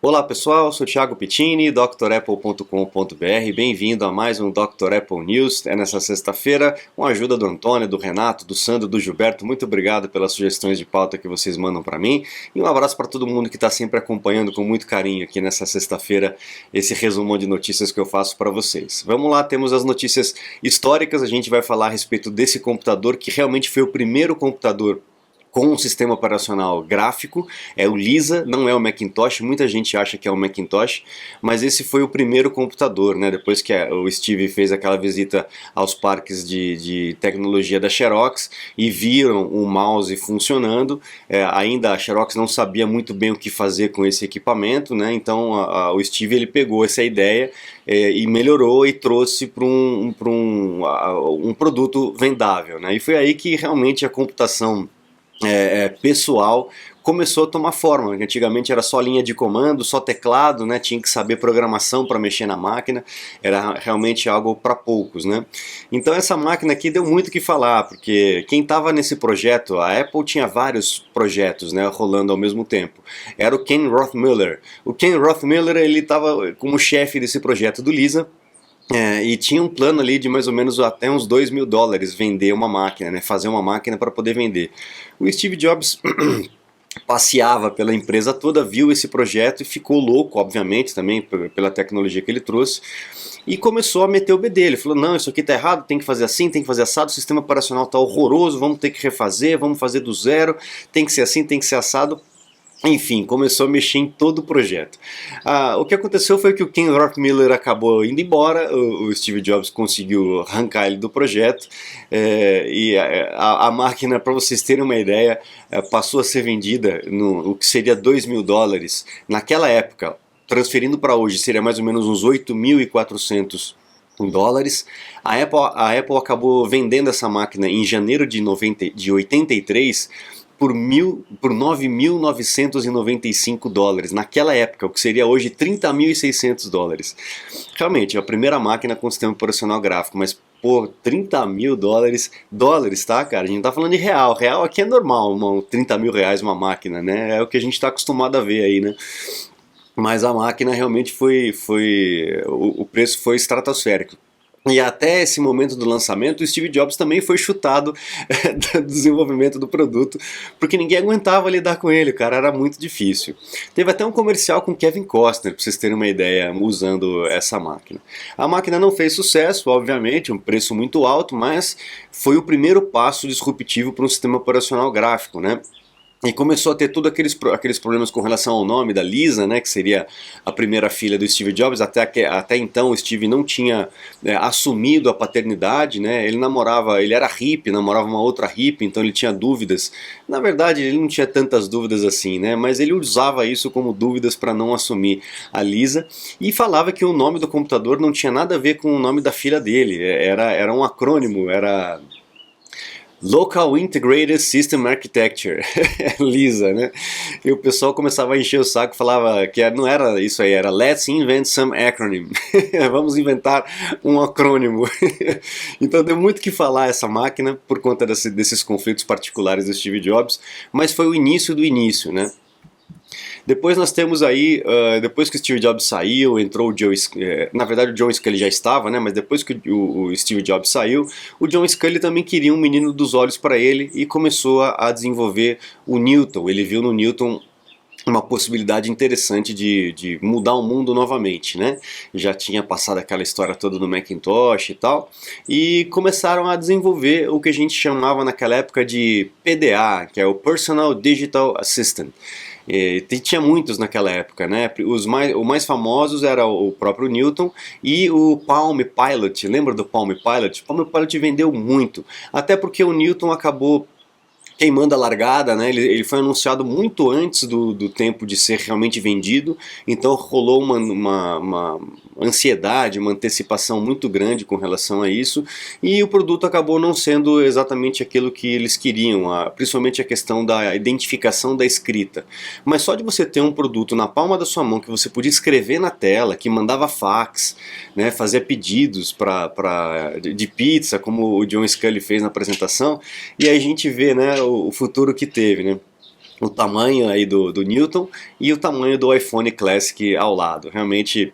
Olá pessoal, sou Thiago Pittini, drapple.com.br. Bem-vindo a mais um Dr. Apple News. É nessa sexta-feira, com a ajuda do Antônio, do Renato, do Sandro, do Gilberto. Muito obrigado pelas sugestões de pauta que vocês mandam para mim. E um abraço para todo mundo que está sempre acompanhando com muito carinho aqui nessa sexta-feira esse resumão de notícias que eu faço para vocês. Vamos lá, temos as notícias históricas. A gente vai falar a respeito desse computador que realmente foi o primeiro computador com um sistema operacional gráfico, é o Lisa, não é o Macintosh, muita gente acha que é o Macintosh, mas esse foi o primeiro computador, né? Depois que o Steve fez aquela visita aos parques de tecnologia da Xerox e viram o mouse funcionando, ainda a Xerox não sabia muito bem o que fazer com esse equipamento, né? Então o Steve ele pegou essa ideia e melhorou e trouxe para um produto vendável, né? E foi aí que realmente a computação pessoal começou a tomar forma. Antigamente era só linha de comando, só teclado, né? Tinha que saber programação para mexer na máquina, era realmente algo para poucos, né? Então essa máquina aqui deu muito o que falar, porque quem estava nesse projeto, a Apple tinha vários projetos, né, rolando ao mesmo tempo. Era o Ken Rothmiller. O Ken Rothmiller, ele estava como chefe desse projeto do Lisa. E tinha um plano ali de mais ou menos até uns $2.000 vender uma máquina, né, fazer uma máquina para poder vender. O Steve Jobs passeava pela empresa toda, viu esse projeto e ficou louco, obviamente, também pela tecnologia que ele trouxe, e começou a meter o bedelho. Ele falou, não, isso aqui está errado, tem que fazer assim, tem que fazer assado, o sistema operacional está horroroso, vamos ter que refazer, vamos fazer do zero, tem que ser assim, tem que ser assado. Enfim, começou a mexer em todo o projeto. O que aconteceu foi que o Ken Rothmiller acabou indo embora, o Steve Jobs conseguiu arrancar ele do projeto, e a máquina, para vocês terem uma ideia, passou a ser vendida no o que seria $2.000. Naquela época, transferindo para hoje, seria mais ou menos uns $8.400. A Apple acabou vendendo essa máquina em janeiro de 83 por $9.995 naquela época, o que seria hoje $30.600. Realmente, a primeira máquina com sistema operacional gráfico, mas por $30.000, tá, cara? A gente não tá falando de real. Real aqui é normal, R$30.000 uma máquina, né? É o que a gente tá acostumado a ver aí, né? Mas a máquina realmente o preço foi estratosférico. E até esse momento do lançamento, o Steve Jobs também foi chutado do desenvolvimento do produto, porque ninguém aguentava lidar com ele, cara, era muito difícil. Teve até um comercial com Kevin Costner, para vocês terem uma ideia, usando essa máquina. A máquina não fez sucesso, obviamente, um preço muito alto, mas foi o primeiro passo disruptivo para um sistema operacional gráfico, né? E começou a ter todos aqueles problemas com relação ao nome da Lisa, né, que seria a primeira filha do Steve Jobs. Até então o Steve não tinha assumido a paternidade, né, ele era hippie, namorava uma outra hippie, então ele tinha dúvidas. Na verdade ele não tinha tantas dúvidas assim, né, mas ele usava isso como dúvidas para não assumir a Lisa, e falava que o nome do computador não tinha nada a ver com o nome da filha dele, era um acrônimo, era Local Integrated System Architecture, Lisa, né? E o pessoal começava a encher o saco, falava que não era isso aí, era Let's invent some acronym. Vamos inventar um acrônimo. Então deu muito que falar essa máquina por conta desses conflitos particulares do Steve Jobs, mas foi o início do início, né? Depois nós temos aí, depois que o Steve Jobs saiu, entrou o Joe Scully, na verdade o John Scully já estava, né, mas depois que o Steve Jobs saiu, o John Scully também queria um menino dos olhos para ele e começou a desenvolver o Newton. Ele viu no Newton uma possibilidade interessante de mudar o mundo novamente, né? Já tinha passado aquela história toda do Macintosh e tal, e começaram a desenvolver o que a gente chamava naquela época de PDA, que é o Personal Digital Assistant. Tinha muitos naquela época, né? Os mais famosos era o próprio Newton e o Palm Pilot. Lembra do Palm Pilot? O Palm Pilot vendeu muito, até porque o Newton acabou queimando a largada, né? Ele foi anunciado muito antes do tempo de ser realmente vendido, então rolou uma ansiedade, uma antecipação muito grande com relação a isso, e o produto acabou não sendo exatamente aquilo que eles queriam, principalmente a questão da identificação da escrita. Mas só de você ter um produto na palma da sua mão, que você podia escrever na tela, que mandava fax, né, fazia pedidos de pizza, como o John Scully fez na apresentação, e aí a gente vê, né, o futuro que teve, né? o tamanho aí do Newton e o tamanho do iPhone Classic ao lado. Realmente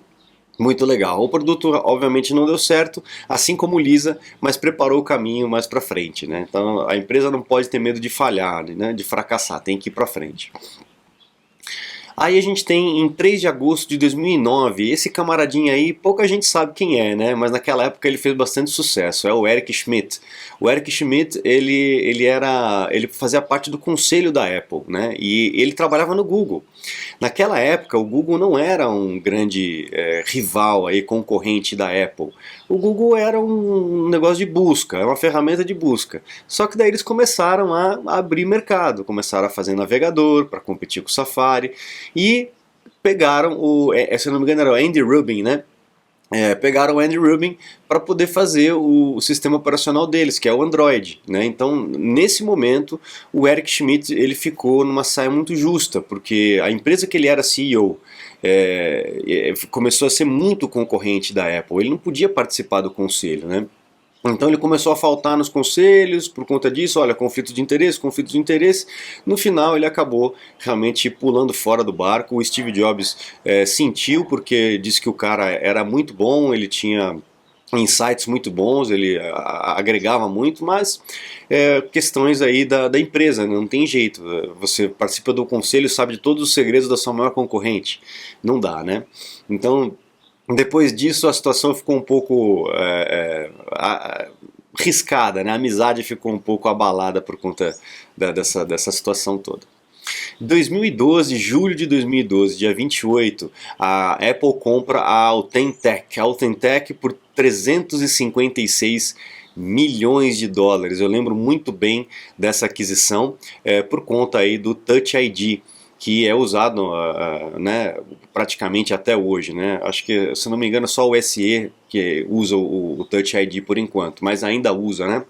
muito legal. O produto obviamente não deu certo, assim como o Lisa, mas preparou o caminho mais para frente, né? Então a empresa não pode ter medo de falhar, né? De fracassar, tem que ir para frente. Aí a gente tem em 3 de agosto de 2009, esse camaradinho aí, pouca gente sabe quem é, né? Mas naquela época ele fez bastante sucesso, é o Eric Schmidt. O Eric Schmidt, ele fazia parte do conselho da Apple, né? E ele trabalhava no Google. Naquela época, o Google não era um grande rival aí, concorrente da Apple. O Google era um negócio de busca, é uma ferramenta de busca. Só que daí eles começaram a abrir mercado, começaram a fazer navegador para competir com o Safari e pegaram se eu não me engano era o Andy Rubin, né? Pegaram o Andy Rubin para poder fazer o sistema operacional deles, que é o Android, né? Então, nesse momento, o Eric Schmidt ele ficou numa saia muito justa, porque a empresa que ele era CEO começou a ser muito concorrente da Apple. Ele não podia participar do conselho, né? Então ele começou a faltar nos conselhos por conta disso, olha, conflito de interesse, conflito de interesse. No final ele acabou realmente pulando fora do barco. O Steve Jobs sentiu, porque disse que o cara era muito bom, ele tinha insights muito bons, ele agregava muito, mas questões aí da empresa, né? Não tem jeito. Você participa do conselho, sabe de todos os segredos da sua maior concorrente. Não dá, né? Então depois disso a situação ficou um pouco riscada, né? A amizade ficou um pouco abalada por conta dessa situação toda. Em 2012, julho de 2012, dia 28, a Apple compra a Authentic por 356 milhões de dólares. Eu lembro muito bem dessa aquisição por conta aí do Touch ID, que é usado né, praticamente até hoje, né? Acho que, se não me engano, só o SE que usa o Touch ID por enquanto, mas ainda usa, né?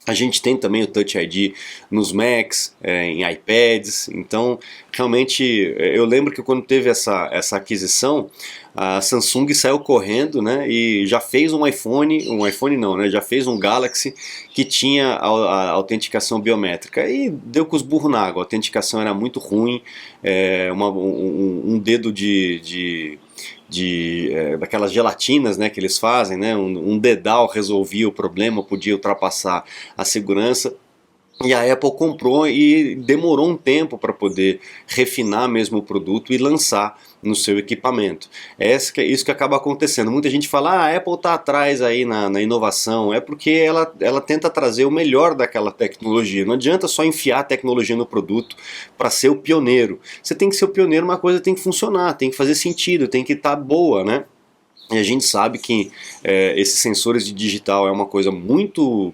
A gente tem também o Touch ID nos Macs, em iPads, então realmente eu lembro que quando teve essa aquisição, a Samsung saiu correndo, né, e já fez um iPhone não, né, já fez um Galaxy que tinha a autenticação biométrica e deu com os burros na água, a autenticação era muito ruim, um dedo daquelas gelatinas, né, que eles fazem, né, um dedal resolvia o problema, podia ultrapassar a segurança. E a Apple comprou e demorou um tempo para poder refinar mesmo o produto e lançar no seu equipamento. Isso que acaba acontecendo. Muita gente fala, a Apple está atrás aí na inovação. É porque ela tenta trazer o melhor daquela tecnologia. Não adianta só enfiar a tecnologia no produto para ser o pioneiro. Você tem que ser o pioneiro, uma coisa tem que funcionar, tem que fazer sentido, tem que estar boa, né? E a gente sabe que esses sensores de digital é uma coisa muito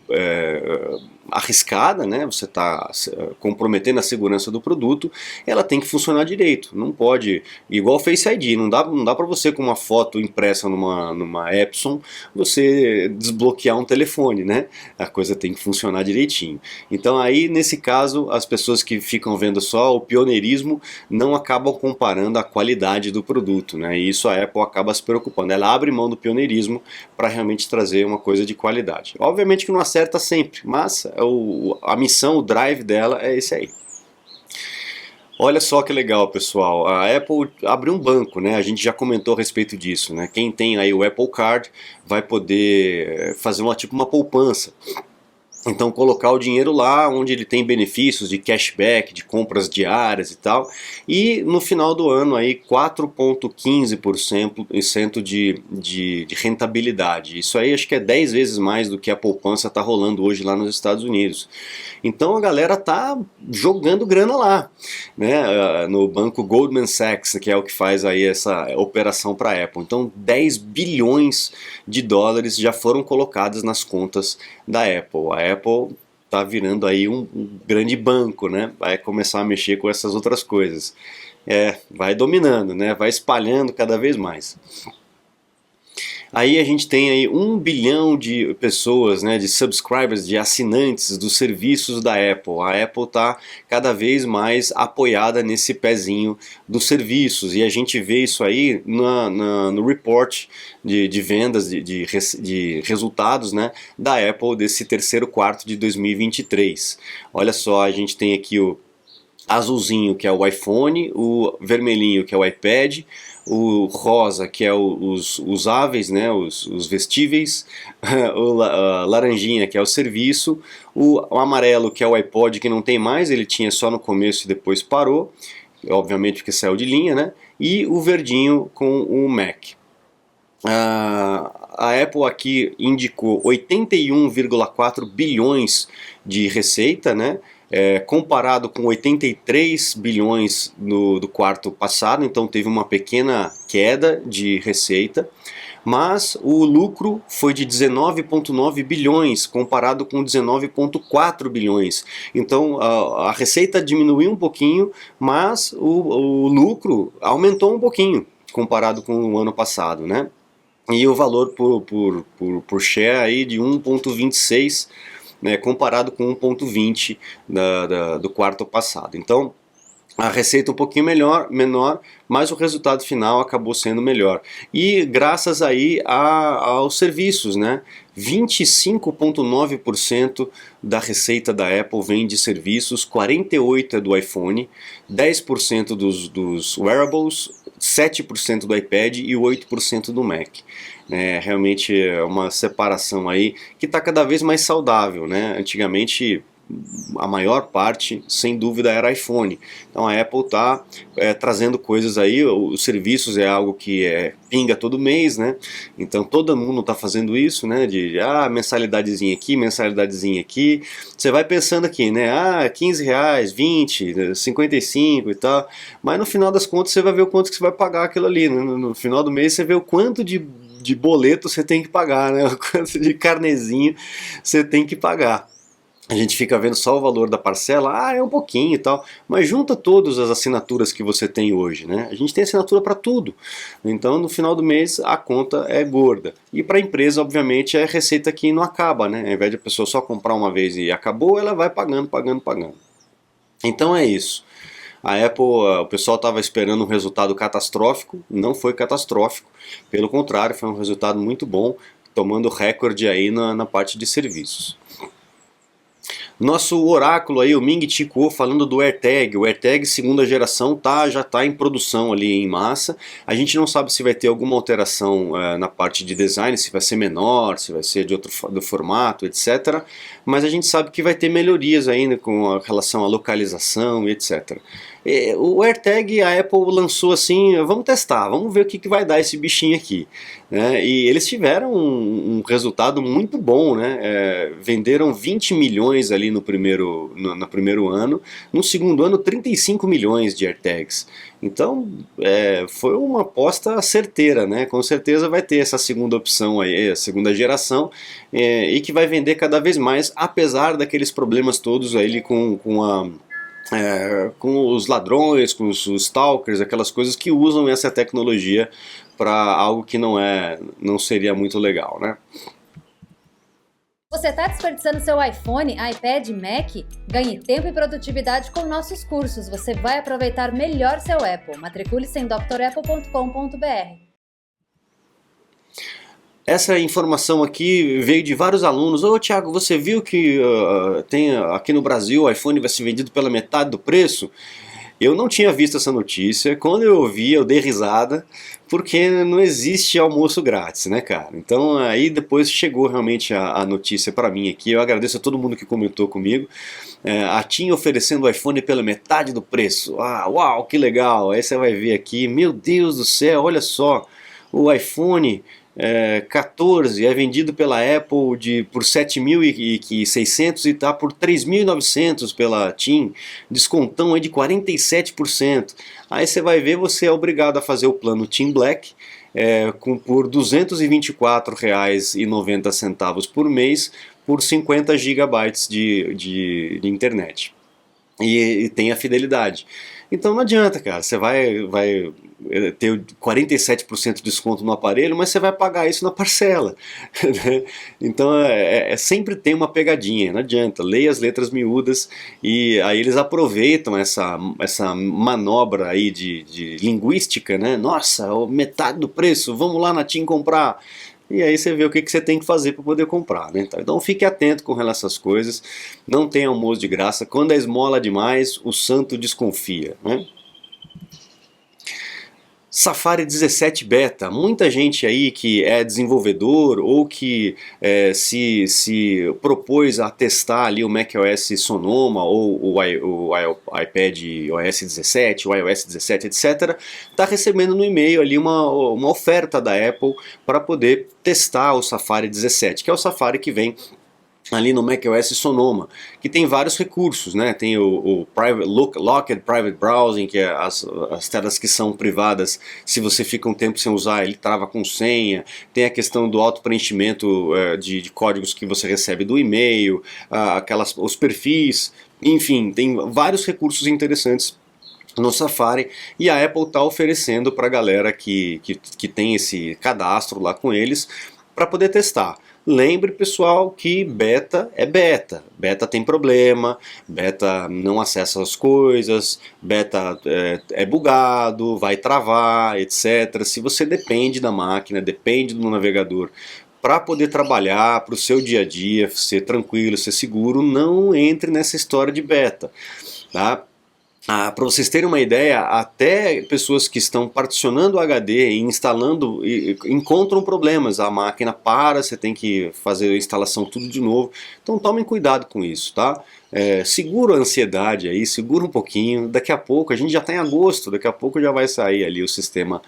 arriscada, né? Você está comprometendo a segurança do produto, ela tem que funcionar direito. Não pode, igual o Face ID, não dá para você com uma foto impressa numa Epson, você desbloquear um telefone, né? A coisa tem que funcionar direitinho. Então aí, nesse caso, as pessoas que ficam vendo só o pioneirismo não acabam comparando a qualidade do produto, né? E isso a Apple acaba se preocupando. Ela abre mão do pioneirismo para realmente trazer uma coisa de qualidade. Obviamente que não acerta sempre, mas a missão, o drive dela é esse aí. Olha só que legal, pessoal. A Apple abriu um banco, né? A gente já comentou a respeito disso, né? Quem tem aí o Apple Card vai poder fazer tipo uma poupança. Então colocar o dinheiro lá onde ele tem benefícios de cashback, de compras diárias e tal. E no final do ano aí 4,15% de rentabilidade. Isso aí acho que é 10 vezes mais do que a poupança está rolando hoje lá nos Estados Unidos. Então a galera tá jogando grana lá, né? No banco Goldman Sachs, que é o que faz aí essa operação para a Apple. Então 10 bilhões de dólares já foram colocados nas contas da Apple. A Apple está virando aí um grande banco, né? Vai começar a mexer com essas outras coisas. Vai dominando, né? Vai espalhando cada vez mais. Aí a gente tem aí 1 bilhão de pessoas, né, de subscribers, de assinantes dos serviços da Apple. A Apple está cada vez mais apoiada nesse pezinho dos serviços e a gente vê isso aí no report de vendas, de resultados, né, da Apple desse terceiro quarto de 2023. Olha só, a gente tem aqui azulzinho que é o iPhone, o vermelhinho que é o iPad, o rosa que é os usáveis, né, os vestíveis, a laranjinha que é o serviço, o amarelo que é o iPod que não tem mais, ele tinha só no começo e depois parou, obviamente porque saiu de linha, né, e o verdinho com o Mac. A Apple aqui indicou 81,4 bilhões de receita, né? Comparado com 83 bilhões do quarto passado, então teve uma pequena queda de receita, mas o lucro foi de 19,9 bilhões comparado com 19,4 bilhões. Então a receita diminuiu um pouquinho, mas o lucro aumentou um pouquinho comparado com o ano passado, né? E o valor por share aí de 1,26, né, comparado com 1,20 do quarto passado. Então, a receita um pouquinho menor, mas o resultado final acabou sendo melhor. E graças aí aos serviços, né? 25,9% da receita da Apple vem de serviços, 48% é do iPhone, 10% dos wearables, 7% do iPad e 8% do Mac. Realmente é uma separação aí que está cada vez mais saudável, né? Antigamente a maior parte, sem dúvida, era iPhone. Então a Apple está trazendo coisas aí, os serviços é algo que pinga todo mês, né? Então todo mundo está fazendo isso, né? De mensalidadezinha aqui, Você vai pensando aqui, né? 15 reais, 20, 55 e tal. Mas no final das contas você vai ver o quanto que você vai pagar aquilo ali. Né? No final do mês você vê o quanto de boleto você tem que pagar, né? O quanto de carnezinho você tem que pagar. A gente fica vendo só o valor da parcela, é um pouquinho e tal, mas junta todas as assinaturas que você tem hoje, né? A gente tem assinatura para tudo, então no final do mês a conta é gorda. E para a empresa, obviamente, é receita que não acaba, né? Ao invés de a pessoa só comprar uma vez e acabou, ela vai pagando. Então é isso. A Apple, o pessoal estava esperando um resultado catastrófico, não foi catastrófico, pelo contrário, foi um resultado muito bom, tomando recorde aí na parte de serviços. Nosso oráculo aí, o Ming Chi Kuo, falando do AirTag. O AirTag segunda geração já está em produção ali em massa. A gente não sabe se vai ter alguma alteração na parte de design, se vai ser menor, se vai ser do formato, etc. Mas a gente sabe que vai ter melhorias ainda com relação à localização, etc. O AirTag a Apple lançou assim, vamos testar, vamos ver o que vai dar esse bichinho aqui. E eles tiveram um resultado muito bom, né? Venderam 20 milhões ali no primeiro ano, no segundo ano 35 milhões de AirTags. Então foi uma aposta certeira, né? Com certeza vai ter essa segunda opção aí, a segunda geração, e que vai vender cada vez mais, apesar daqueles problemas todos aí com os ladrões, com os stalkers, aquelas coisas que usam essa tecnologia para algo que não seria muito legal, né? Você está desperdiçando seu iPhone, iPad, Mac? Ganhe tempo e produtividade com nossos cursos. Você vai aproveitar melhor seu Apple. Matricule-se em drapple.com.br. Essa informação aqui veio de vários alunos. Thiago, você viu que tem aqui no Brasil o iPhone vai ser vendido pela metade do preço? Eu não tinha visto essa notícia. Quando eu ouvi, eu dei risada, porque não existe almoço grátis, né, cara? Então aí depois chegou realmente a notícia para mim aqui. Eu agradeço a todo mundo que comentou comigo. A TIM oferecendo o iPhone pela metade do preço. Uau, que legal! Aí você vai ver aqui, meu Deus do céu, olha só, o iPhone 14 é vendido pela Apple por 7.600 e está por 3.900 pela TIM, descontão aí de 47%. Aí você vai ver, você é obrigado a fazer o plano TIM Black por R$ 224,90 por mês por 50 gigabytes de internet. E tem a fidelidade. Então não adianta, cara, você vai ter 47% de desconto no aparelho, mas você vai pagar isso na parcela. Né? Então sempre tem uma pegadinha, não adianta, leia as letras miúdas, e aí eles aproveitam essa manobra aí de linguística, né? Nossa, metade do preço, vamos lá na TIM comprar. e aí você vê o que você tem que fazer para poder comprar, né? Então fique atento com relação a essas coisas, não tem almoço de graça, quando é esmola demais, o santo desconfia, né? Safari 17 Beta, muita gente aí que é desenvolvedor ou que se propôs a testar ali o macOS Sonoma ou o iPad OS 17, o iOS 17, etc., está recebendo no e-mail ali uma oferta da Apple para poder testar o Safari 17, que é o Safari que vem ali no macOS Sonoma, que tem vários recursos, né? Tem o Locked Private Browsing, que é as telas que são privadas, se você fica um tempo sem usar, ele trava com senha. Tem a questão do auto-preenchimento de códigos que você recebe do e-mail, os perfis, enfim, tem vários recursos interessantes no Safari, e a Apple está oferecendo para a galera que tem esse cadastro lá com eles, para poder testar. Lembre, pessoal, que beta é beta. Beta tem problema, beta não acessa as coisas, beta é bugado, vai travar, etc. Se você depende da máquina, depende do navegador para poder trabalhar, para o seu dia a dia, ser tranquilo, ser seguro, não entre nessa história de beta, tá? Para vocês terem uma ideia, até pessoas que estão particionando o HD e instalando encontram problemas. A máquina para, você tem que fazer a instalação tudo de novo. Então tomem cuidado com isso, tá? Segura a ansiedade aí, segura um pouquinho. Daqui a pouco, a gente já está em agosto, daqui a pouco já vai sair ali o sistema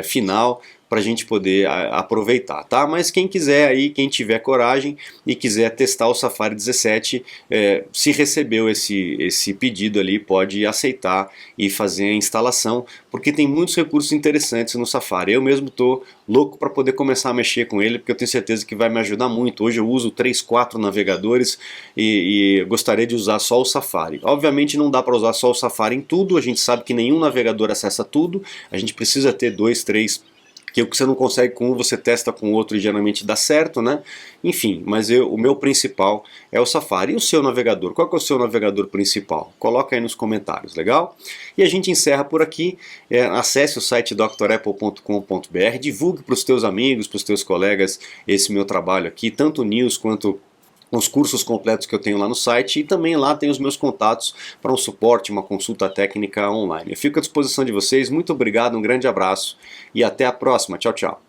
final para a gente poder aproveitar, tá? Mas quem quiser aí, quem tiver coragem e quiser testar o Safari 17, se recebeu esse pedido ali, pode aceitar e fazer a instalação, porque tem muitos recursos interessantes no Safari. Eu mesmo estou louco para poder começar a mexer com ele, porque eu tenho certeza que vai me ajudar muito. Hoje eu uso 3, 4 navegadores e gostaria de usar só o Safari. Obviamente não dá para usar só o Safari em tudo, a gente sabe que nenhum navegador acessa tudo, a gente precisa ter 2, 3, que o que você não consegue com um, você testa com o outro e geralmente dá certo, né? Enfim, mas o meu principal é o Safari. E o seu navegador? Qual que é o seu navegador principal? Coloca aí nos comentários, legal? E a gente encerra por aqui. Acesse o site drapple.com.br, divulgue para os teus amigos, para os teus colegas esse meu trabalho aqui, tanto o news quanto os cursos completos que eu tenho lá no site, e também lá tem os meus contatos para um suporte, uma consulta técnica online. Eu fico à disposição de vocês, muito obrigado, um grande abraço e até a próxima. Tchau, tchau.